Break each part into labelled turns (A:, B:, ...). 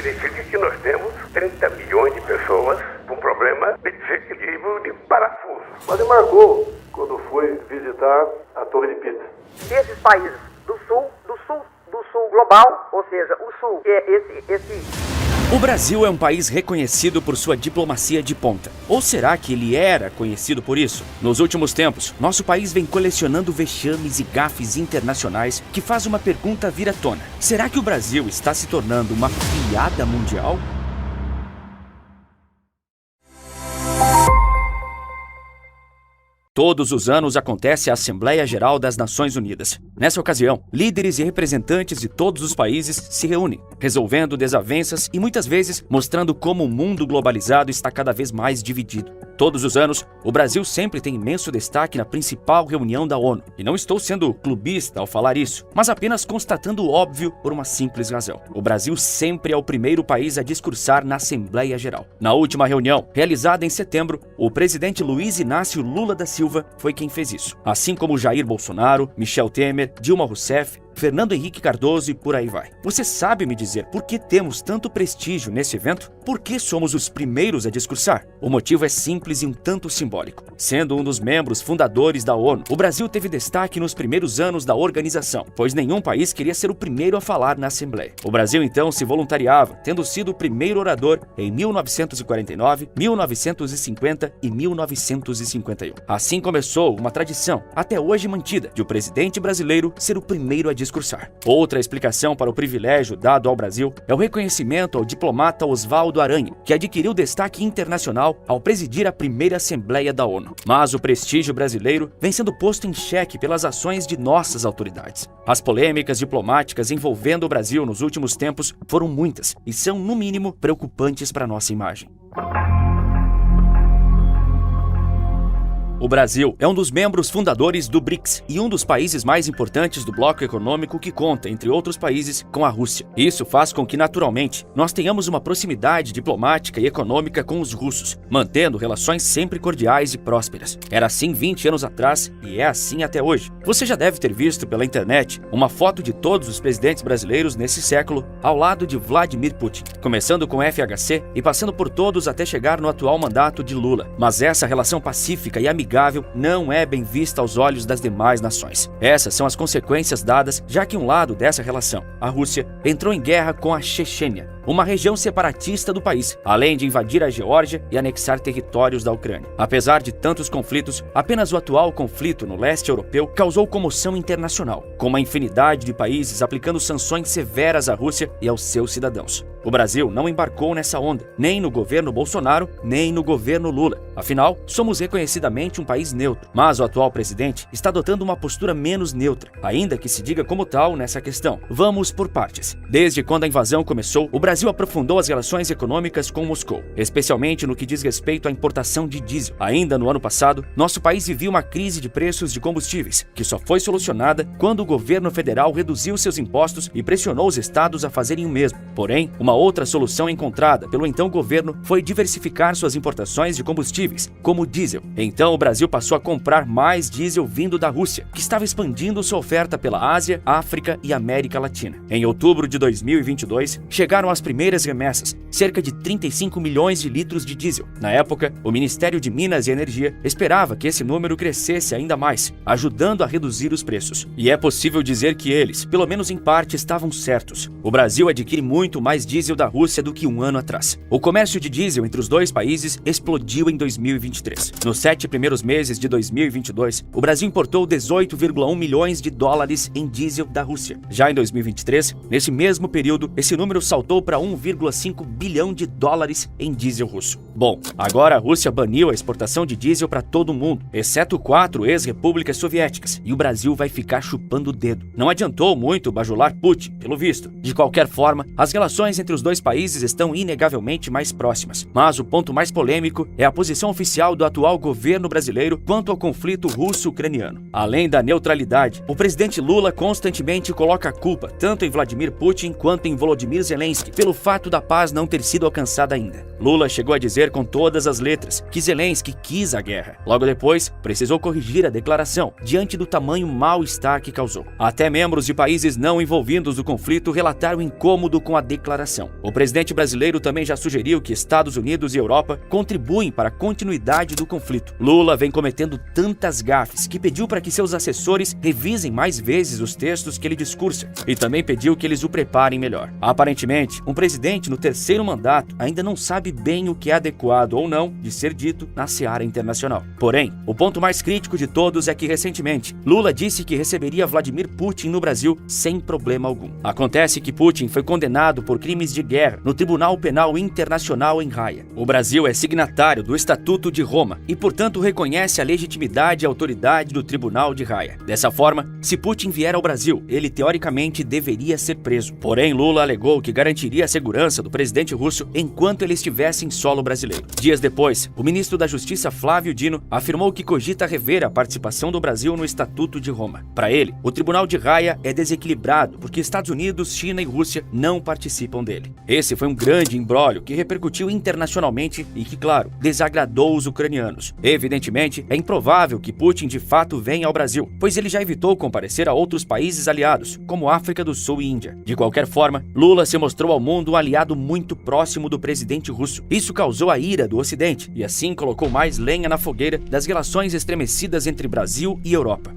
A: significa que nós temos 30 milhões de pessoas com problema de desequilíbrio de parafuso.
B: Mas ele marcou quando foi visitar a Torre de Pisa.
C: Desses países do sul global, ou seja, o sul, que é esse...
D: O Brasil é um país reconhecido por sua diplomacia de ponta. Ou será que ele era conhecido por isso? Nos últimos tempos, nosso país vem colecionando vexames e gafes internacionais que faz uma pergunta vir à tona. Será que o Brasil está se tornando uma piada mundial? Todos os anos acontece a Assembleia Geral das Nações Unidas. Nessa ocasião, líderes e representantes de todos os países se reúnem, resolvendo desavenças e muitas vezes mostrando como o mundo globalizado está cada vez mais dividido. Todos os anos, o Brasil sempre tem imenso destaque na principal reunião da ONU. E não estou sendo clubista ao falar isso, mas apenas constatando o óbvio por uma simples razão. O Brasil sempre é o primeiro país a discursar na Assembleia Geral. Na última reunião, realizada em setembro, o presidente Luiz Inácio Lula da Silva foi quem fez isso. Assim como Jair Bolsonaro, Michel Temer, Dilma Rousseff, Fernando Henrique Cardoso e por aí vai. Você sabe me dizer por que temos tanto prestígio nesse evento? Por que somos os primeiros a discursar? O motivo é simples e um tanto simbólico. Sendo um dos membros fundadores da ONU, o Brasil teve destaque nos primeiros anos da organização, pois nenhum país queria ser o primeiro a falar na Assembleia. O Brasil então se voluntariava, tendo sido o primeiro orador em 1949, 1950 e 1951. Assim começou uma tradição, até hoje mantida, de o presidente brasileiro ser o primeiro a discursar. Outra explicação para o privilégio dado ao Brasil é o reconhecimento ao diplomata Oswaldo Aranha, que adquiriu destaque internacional ao presidir a primeira Assembleia da ONU. Mas o prestígio brasileiro vem sendo posto em xeque pelas ações de nossas autoridades. As polêmicas diplomáticas envolvendo o Brasil nos últimos tempos foram muitas e são, no mínimo, preocupantes para nossa imagem. O Brasil é um dos membros fundadores do BRICS e um dos países mais importantes do bloco econômico que conta, entre outros países, com a Rússia. Isso faz com que, naturalmente, nós tenhamos uma proximidade diplomática e econômica com os russos, mantendo relações sempre cordiais e prósperas. Era assim 20 anos atrás e é assim até hoje. Você já deve ter visto pela internet uma foto de todos os presidentes brasileiros nesse século ao lado de Vladimir Putin, começando com FHC e passando por todos até chegar no atual mandato de Lula. Mas essa relação pacífica e amigável não é bem vista aos olhos das demais nações. Essas são as consequências dadas, já que um lado dessa relação, a Rússia, entrou em guerra com a Chechênia, uma região separatista do país, além de invadir a Geórgia e anexar territórios da Ucrânia. Apesar de tantos conflitos, apenas o atual conflito no leste europeu causou comoção internacional, com uma infinidade de países aplicando sanções severas à Rússia e aos seus cidadãos. O Brasil não embarcou nessa onda, nem no governo Bolsonaro, nem no governo Lula. Afinal, somos reconhecidamente um país neutro, mas o atual presidente está adotando uma postura menos neutra, ainda que se diga como tal nessa questão. Vamos por partes. Desde quando a invasão começou, o Brasil aprofundou as relações econômicas com Moscou, especialmente no que diz respeito à importação de diesel. Ainda no ano passado, nosso país vivia uma crise de preços de combustíveis, que só foi solucionada quando o governo federal reduziu seus impostos e pressionou os estados a fazerem o mesmo. Porém, uma outra solução encontrada pelo então governo foi diversificar suas importações de combustíveis, como o diesel. Então o Brasil passou a comprar mais diesel vindo da Rússia, que estava expandindo sua oferta pela Ásia, África e América Latina. Em outubro de 2022, chegaram as primeiras remessas, cerca de 35 milhões de litros de diesel. Na época, o Ministério de Minas e Energia esperava que esse número crescesse ainda mais, ajudando a reduzir os preços. E é possível dizer que eles, pelo menos em parte, estavam certos. O Brasil adquire muito mais diesel da Rússia do que um ano atrás. O comércio de diesel entre os dois países explodiu em 2023. Nos 7 primeiros meses de 2022, o Brasil importou 18,1 milhões de dólares em diesel da Rússia. Já em 2023, nesse mesmo período, esse número saltou para 1,5 bilhão de dólares em diesel russo. Bom, agora a Rússia baniu a exportação de diesel para todo o mundo, exceto 4 ex-repúblicas soviéticas, e o Brasil vai ficar chupando o dedo. Não adiantou muito bajular Putin, pelo visto. De qualquer forma, as relações entre os dois países estão inegavelmente mais próximas. Mas o ponto mais polêmico é a posição oficial do atual governo brasileiro quanto ao conflito russo-ucraniano. Além da neutralidade, o presidente Lula constantemente coloca a culpa tanto em Vladimir Putin quanto em Volodymyr Zelensky pelo fato da paz não ter sido alcançada ainda. Lula chegou a dizer com todas as letras que Zelensky quis a guerra. Logo depois, precisou corrigir a declaração, diante do tamanho mal-estar que causou. Até membros de países não envolvidos no conflito relataram incômodo com a declaração. O presidente brasileiro também já sugeriu que Estados Unidos e Europa contribuem para a continuidade do conflito. Lula vem cometendo tantas gafes que pediu para que seus assessores revisem mais vezes os textos que ele discursa e também pediu que eles o preparem melhor. Aparentemente, um presidente no terceiro mandato ainda não sabe bem o que é adequado ou não de ser dito na seara internacional. Porém, o ponto mais crítico de todos é que recentemente Lula disse que receberia Vladimir Putin no Brasil sem problema algum. Acontece que Putin foi condenado por crimes de guerra no Tribunal Penal Internacional em Haia. O Brasil é signatário do Estatuto de Roma e, portanto, reconhece a legitimidade e autoridade do Tribunal de Haia. Dessa forma, se Putin vier ao Brasil, ele teoricamente deveria ser preso. Porém, Lula alegou que garantiria a segurança do presidente russo enquanto ele estivesse em solo brasileiro. Dias depois, o ministro da Justiça Flávio Dino afirmou que cogita rever a participação do Brasil no Estatuto de Roma. Para ele, o Tribunal de Haia é desequilibrado porque Estados Unidos, China e Rússia não participam dele. Esse foi um grande imbróglio que repercutiu internacionalmente e que, claro, desagradou os ucranianos. Evidentemente, é improvável que Putin de fato venha ao Brasil, pois ele já evitou comparecer a outros países aliados, como África do Sul e Índia. De qualquer forma, Lula se mostrou ao mundo um aliado muito próximo do presidente russo. Isso causou a ira do Ocidente e assim colocou mais lenha na fogueira das relações estremecidas entre Brasil e Europa.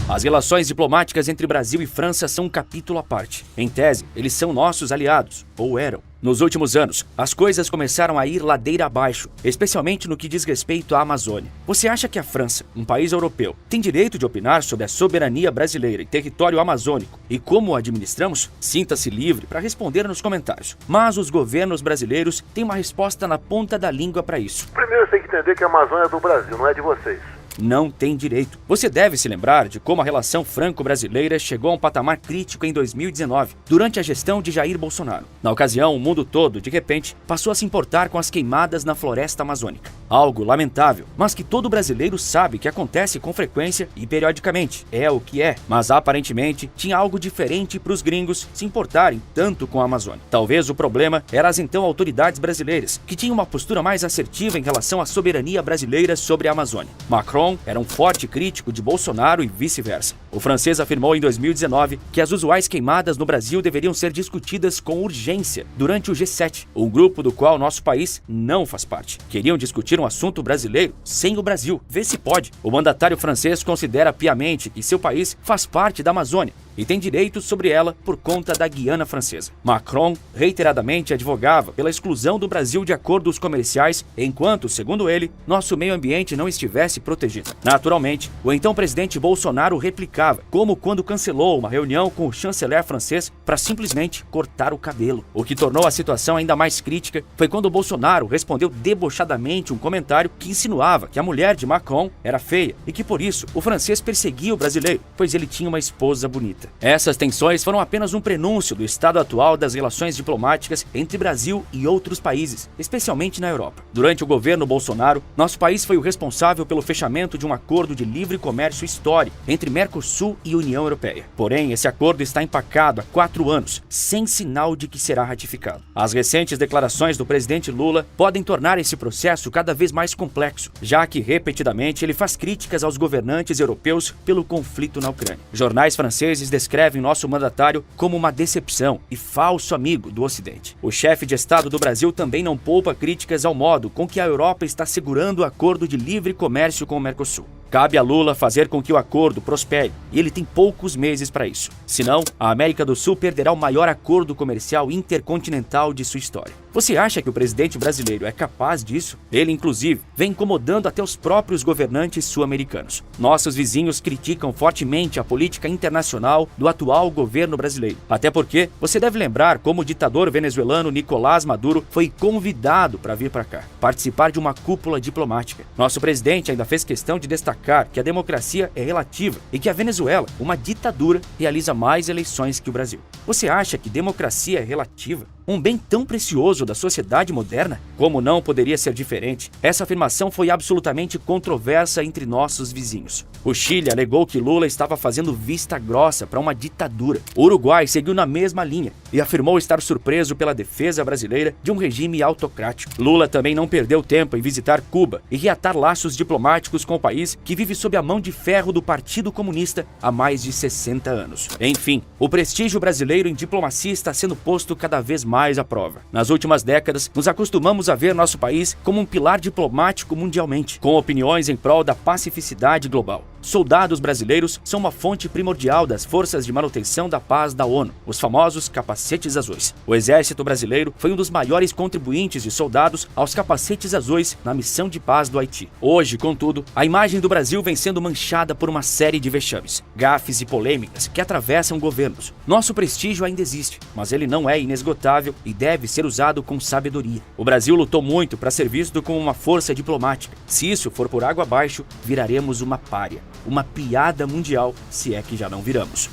D: As relações diplomáticas entre Brasil e França são um capítulo à parte. Em tese, eles são nossos aliados, ou eram. Nos últimos anos, as coisas começaram a ir ladeira abaixo, especialmente no que diz respeito à Amazônia. Você acha que a França, um país europeu, tem direito de opinar sobre a soberania brasileira e território amazônico e como o administramos? Sinta-se livre para responder nos comentários. Mas os governos brasileiros têm uma resposta na ponta da língua para isso.
B: Primeiro você tem que entender que a Amazônia é do Brasil, não é de vocês.
D: Não tem direito. Você deve se lembrar de como a relação franco-brasileira chegou a um patamar crítico em 2019, durante a gestão de Jair Bolsonaro. Na ocasião, o mundo todo, de repente, passou a se importar com as queimadas na floresta amazônica. Algo lamentável, mas que todo brasileiro sabe que acontece com frequência e periodicamente. É o que é, mas aparentemente tinha algo diferente para os gringos se importarem tanto com a Amazônia. Talvez o problema era as então autoridades brasileiras, que tinham uma postura mais assertiva em relação à soberania brasileira sobre a Amazônia. Macron era um forte crítico de Bolsonaro e vice-versa. O francês afirmou em 2019 que as usuais queimadas no Brasil deveriam ser discutidas com urgência durante o G7, um grupo do qual nosso país não faz parte. Queriam discutir um assunto brasileiro sem o Brasil. Vê se pode. O mandatário francês considera piamente que seu país faz parte da Amazônia e tem direitos sobre ela por conta da Guiana Francesa. Macron reiteradamente advogava pela exclusão do Brasil de acordos comerciais enquanto, segundo ele, nosso meio ambiente não estivesse protegido. Naturalmente, o então presidente Bolsonaro replicava, como quando cancelou uma reunião com o chanceler francês para simplesmente cortar o cabelo. O que tornou a situação ainda mais crítica foi quando Bolsonaro respondeu debochadamente um comentário que insinuava que a mulher de Macron era feia e que por isso o francês perseguia o brasileiro, pois ele tinha uma esposa bonita. Essas tensões foram apenas um prenúncio do estado atual das relações diplomáticas entre Brasil e outros países, especialmente na Europa. Durante o governo Bolsonaro, nosso país foi o responsável pelo fechamento de um acordo de livre comércio histórico entre Mercosul e União Europeia. Porém, esse acordo está empacado há 4 anos, sem sinal de que será ratificado. As recentes declarações do presidente Lula podem tornar esse processo cada vez mais complexo, já que repetidamente ele faz críticas aos governantes europeus pelo conflito na Ucrânia. Jornais franceses descrevem nosso mandatário como uma decepção e falso amigo do Ocidente. O chefe de Estado do Brasil também não poupa críticas ao modo com que a Europa está segurando o acordo de livre comércio com o Mercosul. Cabe a Lula fazer com que o acordo prospere, e ele tem poucos meses para isso. Senão, a América do Sul perderá o maior acordo comercial intercontinental de sua história. Você acha que o presidente brasileiro é capaz disso? Ele, inclusive, vem incomodando até os próprios governantes sul-americanos. Nossos vizinhos criticam fortemente a política internacional do atual governo brasileiro. Até porque, você deve lembrar como o ditador venezuelano Nicolás Maduro foi convidado para vir para cá, participar de uma cúpula diplomática. Nosso presidente ainda fez questão de destacar que a democracia é relativa e que a Venezuela, uma ditadura, realiza mais eleições que o Brasil. Você acha que democracia é relativa? um bem tão precioso da sociedade moderna? Como não poderia ser diferente, essa afirmação foi absolutamente controversa entre nossos vizinhos. O Chile alegou que Lula estava fazendo vista grossa para uma ditadura. O Uruguai seguiu na mesma linha e afirmou estar surpreso pela defesa brasileira de um regime autocrático. Lula também não perdeu tempo em visitar Cuba e reatar laços diplomáticos com o país que vive sob a mão de ferro do Partido Comunista há mais de 60 anos. Enfim, o prestígio brasileiro em diplomacia está sendo posto cada vez mais à prova. Nas últimas décadas, nos acostumamos a ver nosso país como um pilar diplomático mundialmente, com opiniões em prol da pacificidade global. Soldados brasileiros são uma fonte primordial das forças de manutenção da paz da ONU, os famosos capacetes azuis. O exército brasileiro foi um dos maiores contribuintes de soldados aos capacetes azuis na missão de paz do Haiti. Hoje, contudo, a imagem do Brasil vem sendo manchada por uma série de vexames, gafes e polêmicas que atravessam governos. Nosso prestígio ainda existe, mas ele não é inesgotável e deve ser usado com sabedoria. O Brasil lutou muito para ser visto como uma força diplomática. Se isso for por água abaixo, viraremos uma pária. Uma piada mundial, se é que já não viramos.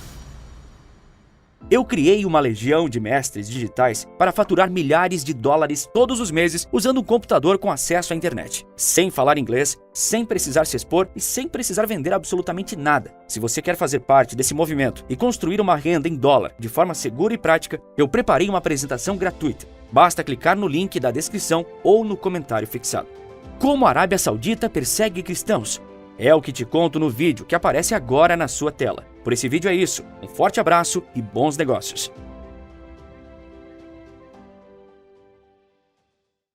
D: Eu criei uma legião de mestres digitais para faturar milhares de dólares todos os meses usando um computador com acesso à internet, sem falar inglês, sem precisar se expor e sem precisar vender absolutamente nada. Se você quer fazer parte desse movimento e construir uma renda em dólar de forma segura e prática, eu preparei uma apresentação gratuita. Basta clicar no link da descrição ou no comentário fixado. Como a Arábia Saudita persegue cristãos? É o que te conto no vídeo que aparece agora na sua tela. Por esse vídeo é isso. Um forte abraço e bons negócios.